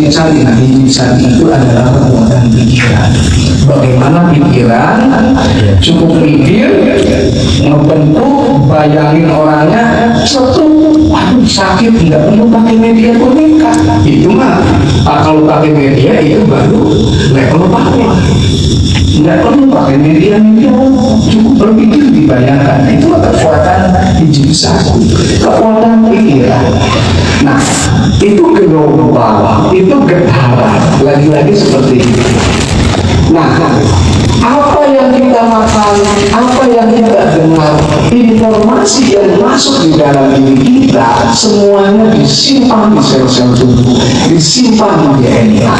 hijab itu adalah kekuatan pikiran. Bagaimana pikiran cukup mikir, ngebentuk, bayangin orangnya, waduh sakit, nggak perlu pakai media boneka. Itu mah kalau pakai media itu baru level pakai. Nggak perlu pakai media, cukup berpikir dibayangkan. Itu kekuatan hijab satu, kekuatan pikiran. Nah, itu global, itu getaran, lagi-lagi seperti itu. Nah, apa yang kita makan, apa yang kita dengar, informasi yang masuk di dalam diri kita, semuanya disimpan di sel-sel tubuh, disimpan di DNA.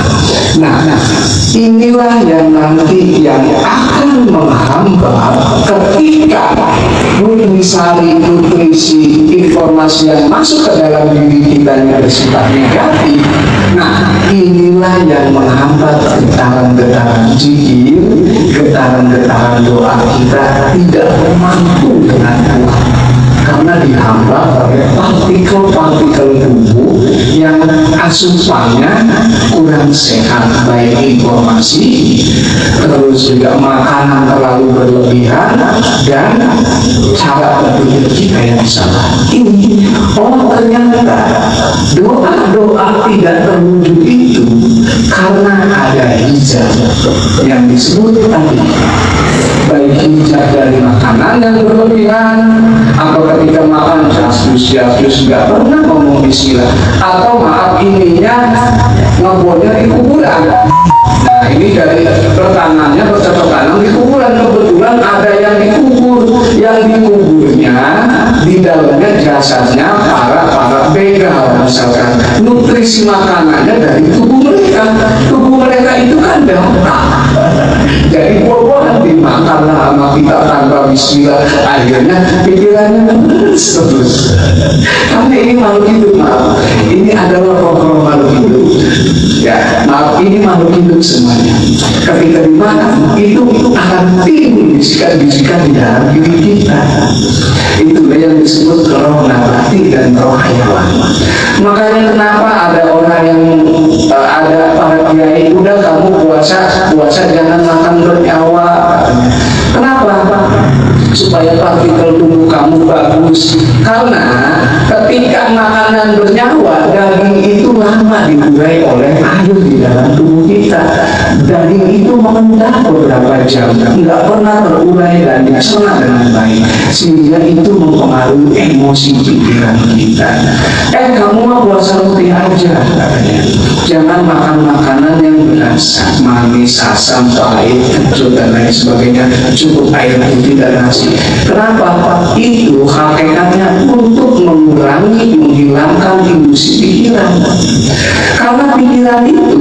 Nah, inilah yang nanti yang akan menghambat ketika nutrisi informasi yang masuk ke dalam diri kita yang bersifat negatif. Nah, inilah yang menghambat getaran-getaran zikir, getaran-getaran doa kita tidak mampu dengan kuat, karena dihambat oleh partikel-partikel tubuh yang asupannya kurang sehat, baik informasi, terus juga makanan terlalu berlebihan, dan cara berpikir kita yang salah. Ini ternyata doa-doa tidak terwujud itu karena ada hijab yang disebut tadi, baik hijab dari makanan yang berlebihan, atau ketika makan jasus nggak pernah ngomong bismillah, atau maaf ininya ngebonnya di kuburan. Nah, ini dari pertangannya bercocok di kuburan, kebetulan ada yang dikubur, yang dikuburnya di dalamnya jasadnya para begal, misalkan nutrisi makanannya dari tubuh mereka itu kan darah. Jadi buah-buahan dimakanlah sama kita tanpa bismillah, akhirnya pikirannya terus. Karena ini makhluk hidup, maaf, ini adalah roh-roh makhluk hidup. Ya, maaf, ini makhluk hidup semuanya. Ketika dimakan, itu akan timbul bisikan-bisikan di dalam diri kita. Itulah yang disebut roh nabati dan roh hayawan. Makanya kenapa ada orang yang ada para kiai, udah kamu puasa jangan makan bernyawa. Kenapa? Supaya partikel tubuh kamu bagus. Karena ketika makanan bernyawa, daging itu lama diurai oleh air di dalam tubuh kita. Daging itu mengendap beberapa jam, nggak pernah terurai dan dicerna dengan baik, sehingga itu mempengaruhi emosi pikiran kita. Kamu mau puasa putih aja katanya. Jangan makan makanan yang berasa manis, asam, pahit, kecut dan lain sebagainya. Cukup air putih dan nasi. Kenapa? Itu hakikatnya untuk menghilangkan ilusi pikiran. Karena pikiran itu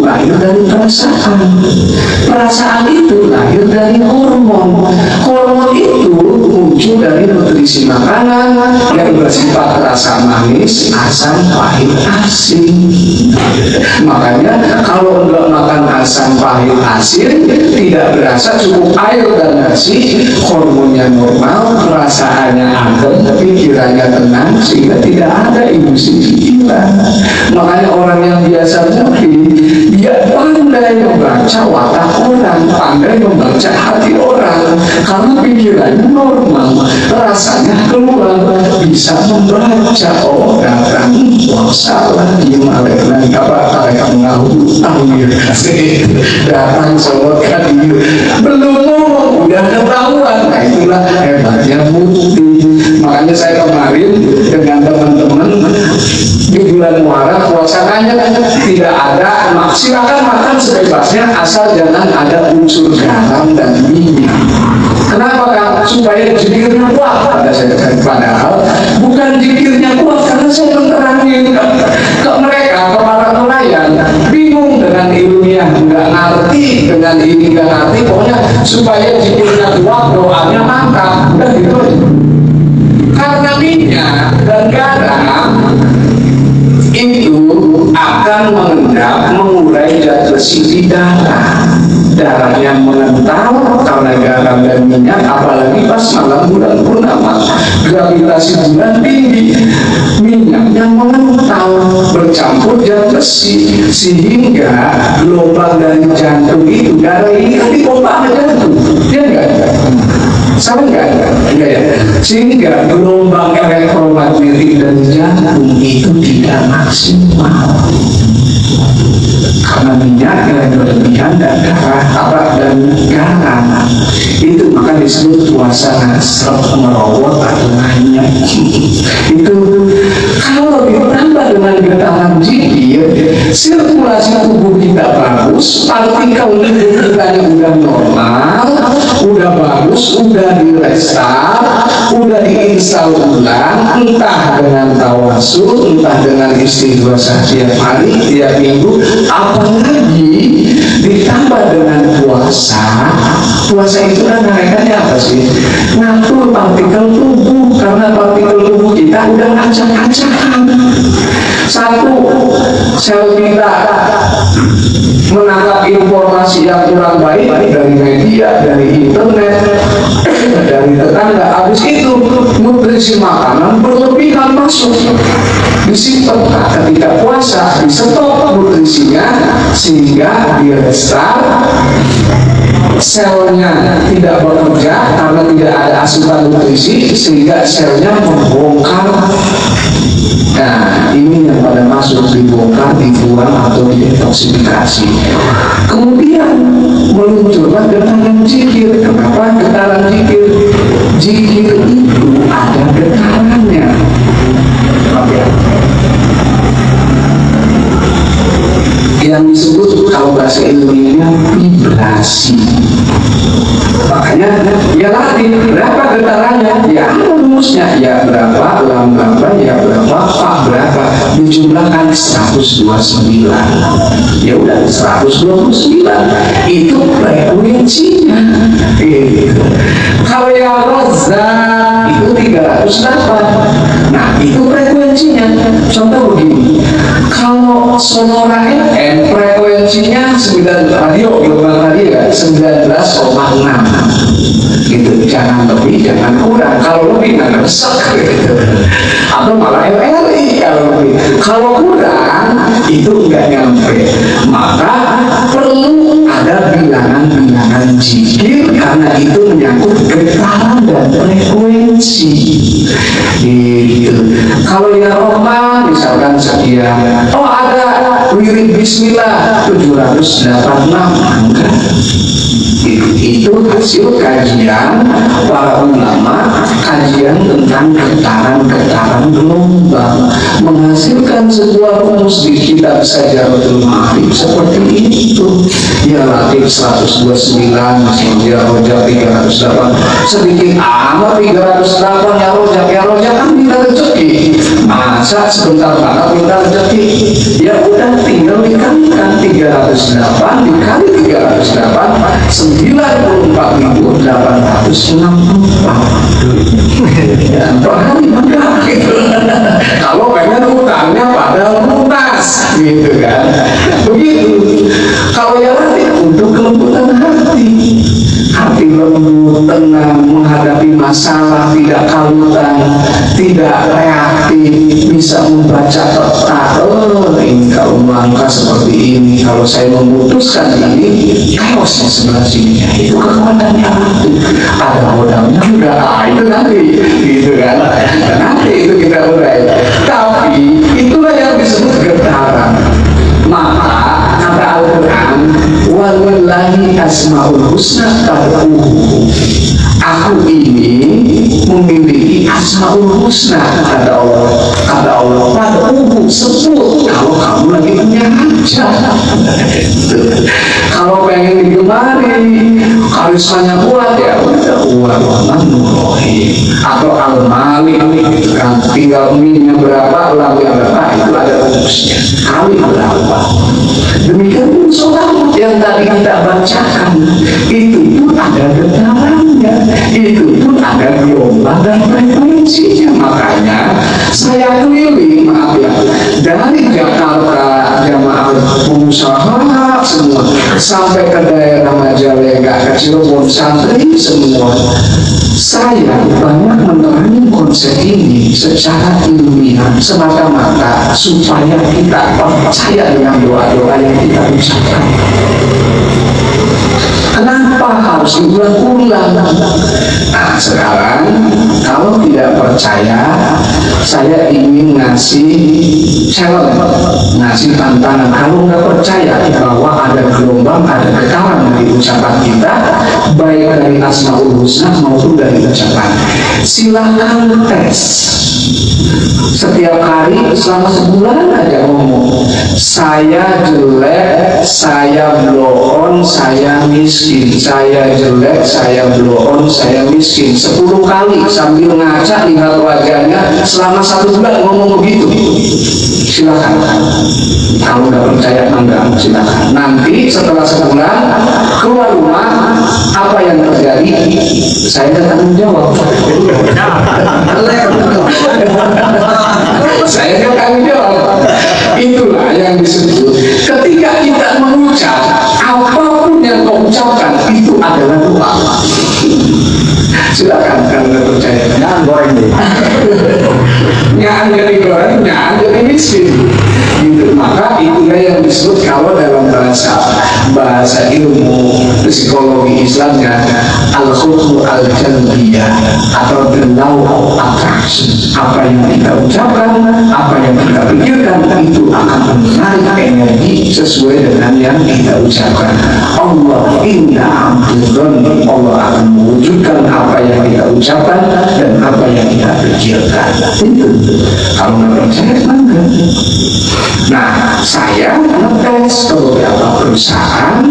lahir dari perasaan. Perasaan itu lahir dari hormon. Hormon itu muncul dari nutrisi makanan yang bersifat rasa manis, asam, pahit, asin. Makanya kalau enggak makan asam, pahit, asin, tidak berasa, cukup air dan nasi, hormonnya normal, perasaannya adem, pikirannya tenang, sehingga tidak ada ilusi pikiran. Makanya orang yang biasa ngerti, dia pandai membaca watak orang, pandai membaca hati orang, karena pikirannya normal, rasanya keluar, bisa membaca orang. Salah gimana kamu datang sholat hadir belum ngomong udah ketahuan. Nah, itulah hebatnya bukti. Makanya saya kemarin dengan teman-teman di bulan Muharram, puasanya tidak ada, silakan makan sebebasnya asal jangan ada unsur garam dan minyak. Kenapa kan? Supaya zikirnya kuat. Padahal bukan zikirnya kuat, karena saya menerangin ke mereka, ke para nelayan, bingung dengan ilmiah, nggak ngerti dengan ini, nggak ngerti, pokoknya supaya zikirnya kuat, doanya mantap, udah gitu aja. Karena minyak dan garam itu akan mengendap, mengurai zat besi di darah. Darahnya mengental karena garam dan minyak, apalagi pas malam bulan purnama, gravitasi bulan tinggi, minyaknya mengental. bercampur zat besi, sehingga gelombang dari jantung itu, darah ini kan dipompa ke jantung, dia enggak? Sama enggak? Enggak ya? Sehingga gelombang elektromagnetik dari jantung itu tidak maksimal karena minyak yang berlebihan dan darah dan garam itu, maka disebut puasa nasab merawat atau nanya. Itu kalau ditambah dengan getaran zikir, sirkulasi tubuh kita bagus, partikel tubuh kita yang udah normal, udah bagus, udah direstar, udah diinstal ulang, entah dengan tawasul, entah dengan istighfar tiap hari, tiap minggu, apalagi ditambah dengan puasa. Puasa itu kan kaitannya apa sih? Ngatur partikel tubuh, karena partikel tubuh kita udah acak-acakan. Satu, sel kita menangkap informasi yang kurang baik dari media, dari internet, dari tetangga. Habis itu nutrisi makanan berlebihan masuk, disimpan. Nah, ketika puasa disetok nutrisinya sehingga direstar, selnya tidak bekerja karena tidak ada asupan nutrisi, sehingga selnya membongkar. Nah, ini yang pada masuk dibongkar, dibuang atau didetoksifikasi. Kemudian melunturlah getaran zikir. Kenapa getaran zikir? Zikir itu ada getarannya. Yang disebut kalau bahasa ilmiahnya vibrasi. Makanya ya latih, berapa getarannya? Ya rumusnya, ya berapa, lam berapa, ya berapa, fa berapa, dijumlahkan 129. Ya udah 129 itu frekuensinya. Gitu. Kalau yang rozak itu 308. Nah itu frekuensinya. Contoh begini, kalau sonora FM frekuensinya 9 radio, gelombang radio ya 19,6 gitu, jangan lebih, jangan kurang. Kalau lebih nggak resek gitu, atau malah LRI kalau lebih. Kalau kurang itu nggak nyampe, maka perlu ada bilangan-bilangan zikir karena itu menyangkut getaran dan frekuensi gitu. Kalau ya Rahman misalkan sekian, oh ada wirid Bismillah 786, enggak. Itu hasil kajian para ulama, kajian tentang getaran-getaran gelombang, menghasilkan sebuah rumus di kitab Sajaratul Ma'arif seperti itu. Ya Latif 129, ya Rojak 308, sedikit amat 308, ya Rojak kan minta rezeki, masa sebentar banget minta rezeki? Ya udah tinggal dikalikan 308 dikali 308 94.864 ya, per hari enggak gitu. Kalau pengen utangnya pada lunas gitu kan, begitu. Kalau yang latih untuk kelembutan hati, hati lembut, tenang, menghadapi masalah, tidak kalutan, tidak reaktif, bisa membaca peta. Oh, ini kalau melangkah seperti ini, kalau saya memutuskan ini, chaosnya sebelah sini, itu kekuatannya hati. Ada modalnya enggak? Itu nanti, gitu kan? Nanti itu kita urai. Tapi itulah yang disebut getaran. Maka kata Al-Quran, walillahi asmaul husna fad'uhu. Aku ini memiliki asmaul husna, kata Allah. Kata Allah, fad'uhu, sebut kalau kamu lagi punya hajat. Kalau pengen digemari, karismanya kuat, ya udah Ar-Rahman Ar-Rahim atau Al-Malik gitu kan. Tinggal minyak berapa, lalu berapa, itu ada rumusnya. Kali berapa. Demikian pun sholat yang tadi kita bacakan, itu pun ada getarannya, itu pun ada gelombang dan frekuensinya. Makanya saya keliling, maaf ya, dari Jakarta, jamaah pengusaha semua sampai ke daerah Majalengka, ke Cirebon, santri semua. Saya banyak menerangin konsep ini secara ilmiah semata-mata supaya kita percaya dengan doa-doa yang kita ucapkan. Kenapa harus diulang-ulang? Nah, sekarang kalau tidak percaya, saya ingin ngasih challenge, ngasih tantangan. Kalau nggak percaya bahwa ada gelombang, ada getaran di ucapan kita, baik dari Asmaul Husna maupun dari ucapan, silakan tes. Setiap hari selama sebulan aja ngomong, saya jelek, saya blow on, saya miskin, saya jelek, saya blow on, saya miskin. 10 kali sambil ngaca lihat wajahnya selama 1 bulan ngomong begitu. Silakan. Kalau nggak percaya enggak, silakan. Nanti setelah sebulan keluar rumah, apa yang terjadi? Saya tanggung jawab. Saya tanggung jawab. Itulah yang disebut ketika kita mengucap apapun yang kau ucapkan itu adalah doa. Silakan kalau nggak percaya. Jangan goreng deh. Jangan jadi goreng, jangan jadi miskin. Gitu. Maka itulah yang disebut kalau dalam bahasa ilmu psikologi Islamnya al-khutbu al-jalbiyah atau the law of attraction. Apa yang kita ucapkan, apa yang kita pikirkan itu akan menarik energi sesuai dengan yang kita ucapkan. Allah inna amdudun, Allah akan mewujudkan apa yang kita ucapkan dan apa yang kita pikirkan. Itu kalau nggak percaya enggak. Nah, saya ngetes ke beberapa perusahaan,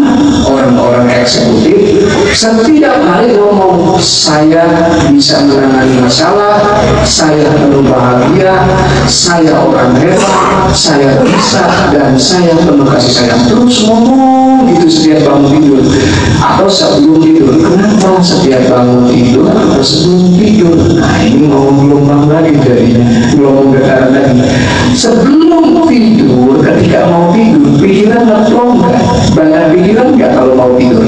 orang-orang eksekutif, setiap hari ngomong, saya bisa menangani masalah, saya penuh bahagia, saya orang hebat, saya bisa, dan saya penuh kasih sayang. Terus ngomong gitu setiap bangun tidur atau sebelum tidur. Kenapa setiap bangun tidur atau sebelum tidur? Nah, ini ngomong gelombang lagi jadinya, ngomong getaran lagi. Sebelum tidur, ketika mau tidur, pikiran nggak nggak? Banyak pikiran nggak kalau mau tidur?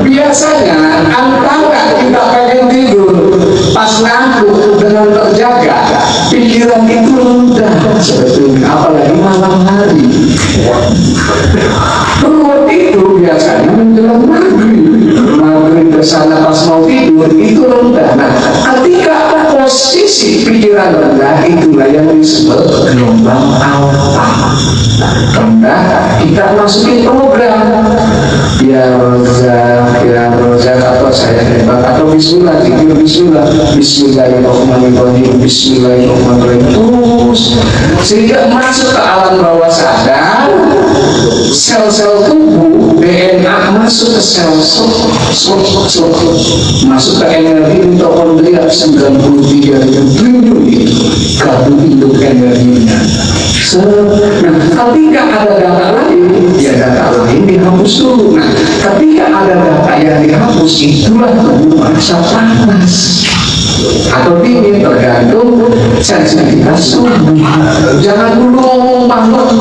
Biasanya antara kita pengen tidur pas ngantuk dengan terjaga, pikiran itu rendah sebetulnya, apalagi malam hari. Perut itu biasanya menjelang maghrib kesana pas mau tidur itu rendah. Nah, ketika posisi pikiran rendah, itulah yang disebut gelombang alfa. Rendah, kita masukin program ya rozak atau saya hebat atau bismillah, zikir bismillah, bismillahirrahmanirrahim, bismillahirrahmanirrahim terus sehingga masuk ke alam bawah sadar, sel-sel tubuh, DNA masuk ke sel masuk ke energi mitokondria 93 triliun itu gabung induk energinya. Nah, ketika ada data lain, ya data lain dihapus dulu. Nah, ketika ada data yang dihapus, itulah tubuh merasa panas atau dingin, tergantung sensitivitas tubuh. Jangan dulu ngomong makhluk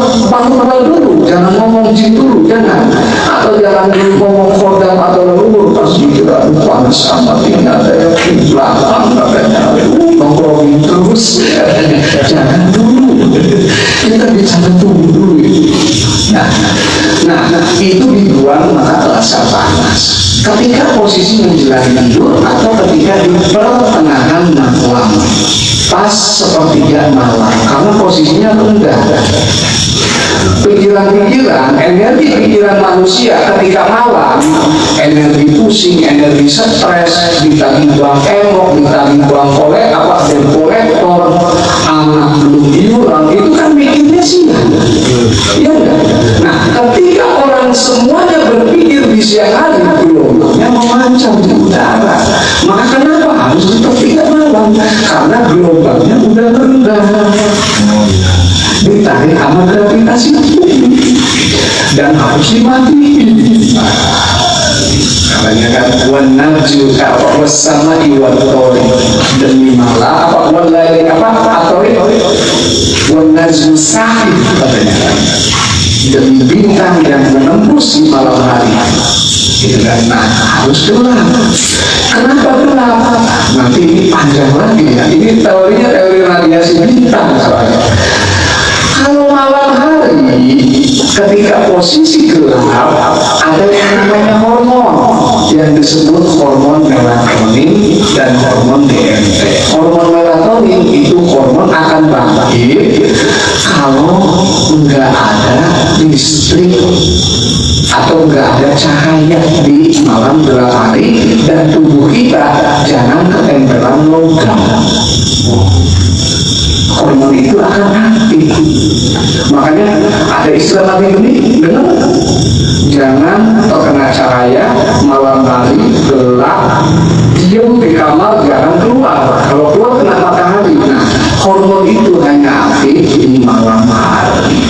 dulu, jangan ngomong jin dulu, jangan. Atau jangan dulu ngomong kodam atau leluhur, pasti kita panas sama tinggal ada yang di belakang, katanya nongkrongin terus. Jangan dulu, kita bicara tubuh dulu. Nah, itu dibuang maka terasa panas. Ketika posisi menjelang tidur atau ketika di pertengahan malam, pas sepertiga malam, karena posisinya rendah. Pikiran-pikiran, energi pikiran manusia ketika malam, energi pusing, energi stres, ditagih buang emok, ditagih buang kolek, kolektor, anak belum iuran, itu kan mikirnya siang. Ya enggak? Nah, ketika orang semuanya berpikir di siang hari, gelombangnya memancar di udara. Maka kenapa harus dipertiga malam? Karena gelombangnya udah rendah, ditarik sama gravitasi bumi dan harus dimatiin. Katanya kan, wanajul apa bersama iwatori demi malam apa walai apa atori wanajul sahih katanya kan, demi bintang yang menembus di malam hari. Gitu kan, nah harus gelap. Kenapa gelap? Nanti ini panjang lagi ya. Ini teorinya teori radiasi bintang soalnya. Kalau malam hari, ketika posisi gelap, ada yang namanya hormon yang disebut hormon melatonin dan hormon DMT. Hormon melatonin itu hormon akan bangkit kalau nggak ada listrik atau nggak ada cahaya di malam gelap hari, dan tubuh kita jangan ketempelan logam. Hormon itu akan aktif. Makanya ada istilah lagi ini, dengar? Jangan terkena cahaya malam hari gelap, diam di kamar, jangan keluar. Kalau keluar kena matahari. Nah, hormon itu hanya aktif di malam hari.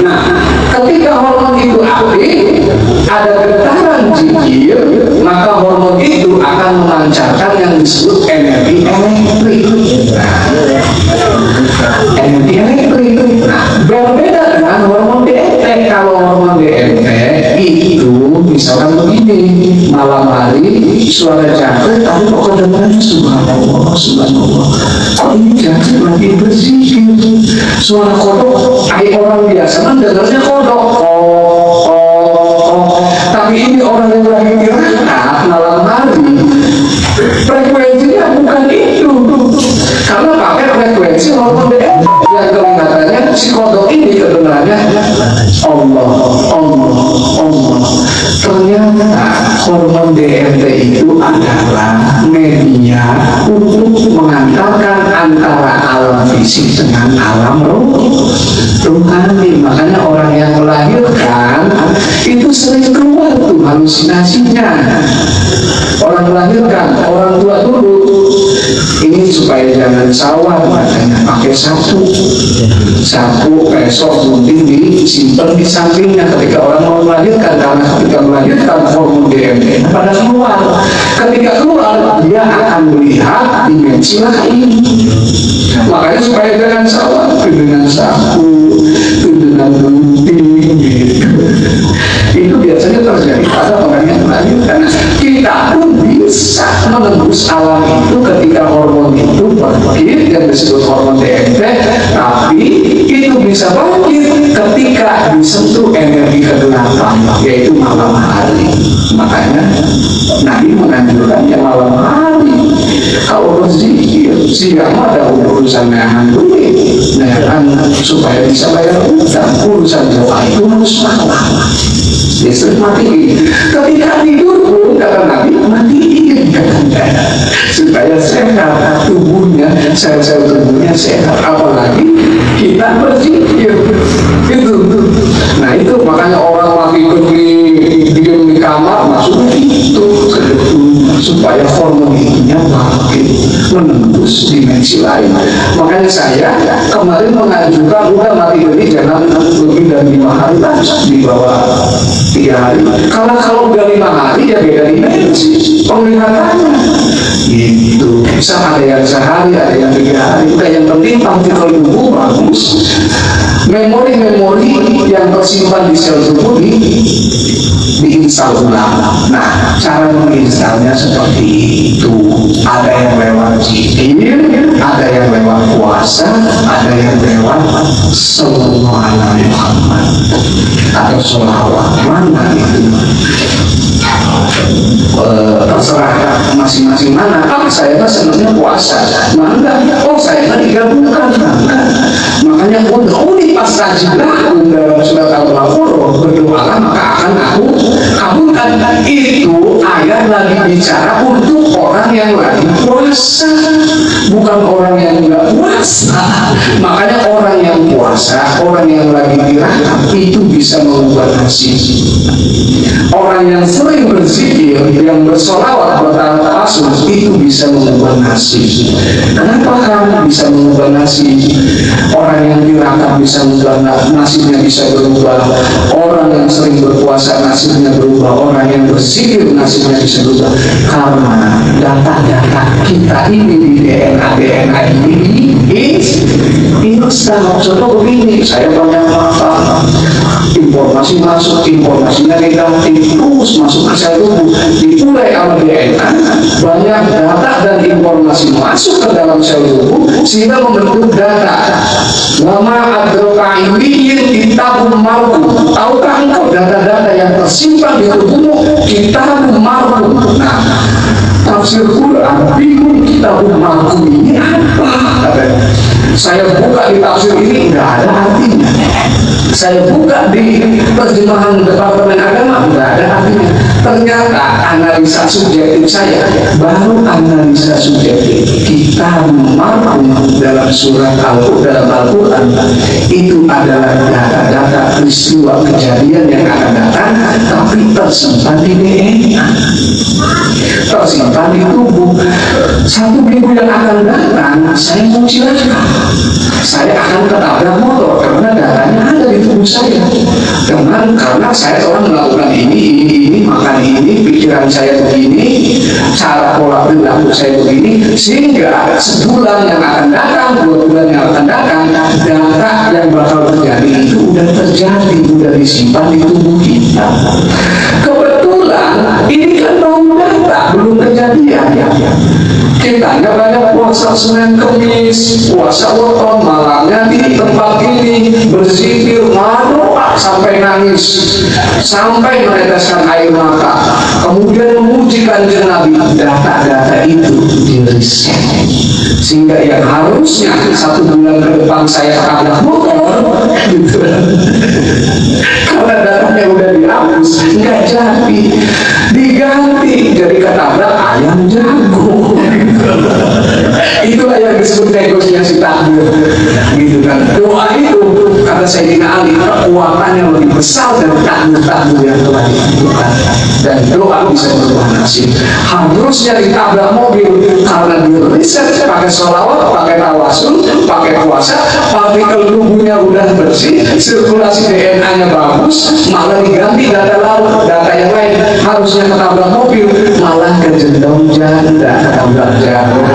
Nah, ketika hormon itu aktif, ada getaran jikir, maka hormon itu akan memancarkan yang disebut energi elektrik. Energi elektrik. Nah, berbeda dengan hormon DMT. Kalau hormon DMT itu misalkan begini, malam hari suara jatuh, tapi kok kedengarannya subhanallah, subhanallah. Kok ini jatuh lagi berzikir? Suara kodok, orang biasa kan dengarnya kodok. Tapi ini orang yang lagi tirakat malam hari, frekuensinya bukan itu, karena pakai frekuensi hormon DMT yang kelihatannya si kodok ini kedengarannya Allah, Allah, Allah. Ternyata hormon DMT itu adalah media untuk mengantarkan antara alam fisik dengan alam rohani. Makanya orang yang melahirkan itu sering keluar tuh halusinasinya. Orang melahirkan, orang tua dulu ini supaya jangan sawah, makanya pakai sapu besok mungkin disimpan di sampingnya ketika orang mau melahirkan, karena ketika melahirkan hormon DMT pada keluar. Ketika keluar dia akan melihat dimensi lain. Makanya supaya jangan sawah, dengan sapu, dengan gunting gitu. Itu biasanya terjadi pada orang yang melahirkan. Kita pun bisa menembus alam itu ketika hormon itu bangkit yang disebut hormon DMT, tapi itu bisa bangkit ketika disentuh energi kegelapan, yaitu malam hari. Makanya Nabi menganjurkan yang malam hari. Kalau berzikir siang ada urusan dengan duit, supaya bisa bayar utang, urusan doa itu harus malam. Listrik mati. Ketika tidur pun kata Nabi matiin, supaya sehat tubuhnya, sel-sel tubuhnya sehat. Apalagi kita berzikir itu. Nah itu makanya orang mati diam di kamar, maksudnya itu supaya hormon itunya bangkit menembus dimensi lain. Makanya saya kemarin mengajukan udah mati ini jangan lebih dari 5 hari lah, di bawah 3 hari. Karena kalau udah 5 hari ya beda dimensi penglihatannya. Itu bisa ada yang sehari, ada yang 3 hari. Udah yang penting partikel tubuh bagus. Memori-memori yang tersimpan di sel tubuh diinstal ulang. Nah, cara menginstalnya seperti itu. Ada yang lewat zikir, ada yang lewat puasa, ada yang lewat sallallahu alaihi Muhammad atau sholawat. Mana itu? Terserah masing-masing mana. Saya kan senangnya puasa. Mana? Oh, saya kan digabungkan. Makanya ini pas kajilah dalam surat Al-Baqarah berdoa maka akan aku kabulkan. Itu ayat lagi bicara untuk orang yang lagi puasa, bukan orang yang nggak puasa. Makanya orang yang puasa, orang yang lagi tirakat itu bisa mengubah nasib. Orang yang sering berzikir, yang bersolawat bertahun Rasul, itu bisa mengubah nasib. Kenapa kan bisa mengubah nasib? Orang yang dirangkap bisa mengubah nasibnya, bisa berubah. Orang yang sering berpuasa nasibnya berubah. Orang yang berzikir nasibnya bisa berubah. Karena data-data kita ini di DNA ini sedang contoh begini. Saya banyak makan, informasi masuk, informasinya negatif, terus masuk ke sel tubuh, dimulai sama DNA, banyak data dan informasi masuk ke dalam sel tubuh sehingga membentuk data. Lama adrokailiyin kitabun markum. Tahukah engkau data-data yang tersimpan di tubuhmu? Kitabun markum. Nah, tafsir Quran bingung kitabun markum ini apa? Saya buka di tafsir ini nggak ada artinya. Saya buka di terjemahan Departemen Agama nggak ada artinya. Ternyata analisa subjektif saya, baru analisa subjektif kita markum dalam surat dalam Al-Quran itu adalah data-data peristiwa kejadian yang akan datang, tapi tersimpan di DNA, tersimpan di tubuh. 1 minggu yang akan datang, saya mau silakan, saya akan ketabrak motor karena datanya ada di tubuh saya. Karena saya orang melakukan ini, makan ini, pikiran saya begini, cara pola perilaku saya begini, sehingga sebulan yang akan datang, 2 bulan yang akan datang, data yang bakal terjadi itu udah terjadi, udah disimpan di tubuh kita. Kebetulan ini kan data, belum kejadian. Kita nggak banyak puasa Senin Kemis, puasa weton, malamnya di tempat ini berzikir, berdoa sampai nangis, sampai meneteskan air mata, kemudian memuji Kanjeng Nabi. Data-data itu diriset sehingga yang harusnya 1 bulan ke depan saya ketabrak motor, gitu. Karena datanya udah dihapus, nggak jadi, diganti jadi ketabrak ayam jago. Itulah yang disebut negosiasi takdir, gitu kan. Doa itu kata Sayyidina Ali, kekuatannya lebih besar dari takdir-takdir yang telah ditentukan. Dan doa bisa berubah nasib. Harusnya ditabrak mobil karena diriset pakai sholawat, pakai tawasul, pakai puasa, partikel tubuhnya udah bersih, sirkulasi DNA-nya bagus, malah diganti data lain, data yang lain. Harusnya ketabrak mobil, malah kejendong janda ketabrak janda.